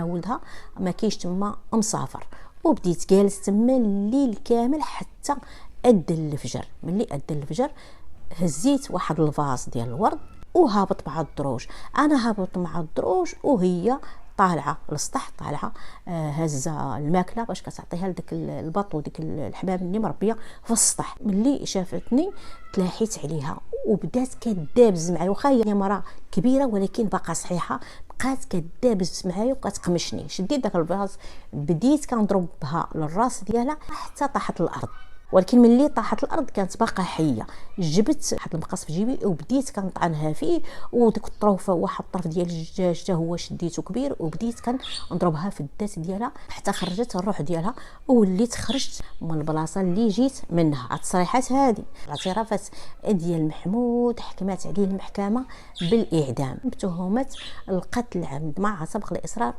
ولدها ما كاينش تما مسافر، وبديت جالس تما الليل كامل حتى أذن الفجر. ملي أذن الفجر هزيت واحد الفاز ديال الورد وهابط مع الدروج. انا هابط مع الدروج وهي طالعه للسطح، طالعه هزه الماكله باش كتعطيها لداك البط وديك الحباب اللي مربيه في السطح. ملي شافتني تلاحيت عليها وبدات كدابز معايا، واخا هي مراه كبيره ولكن باقا صحيحه، بقات كدابز معايا وكتقمشني. شديت داك الباز بديت كنضرب بها للراس ديالها حتى طاحت الارض، ولكن ملي طاحت الارض كانت باقا حيه. جبت واحد المقص في جيبي وبديت كنطعنها فيه، وديك الطروفه واحد الطرف ديال الدجاج حتى هو شديته كبير وبديت كنضربها في الذات ديالها حتى خرجت الروح ديالها، ووليت خرجت من البلاصه اللي جيت منها. التصريحات هذه الاعترافات ديال محمود حكمات عليه المحكمه بالاعدام بتهمه القتل العمد مع سبق الاصرار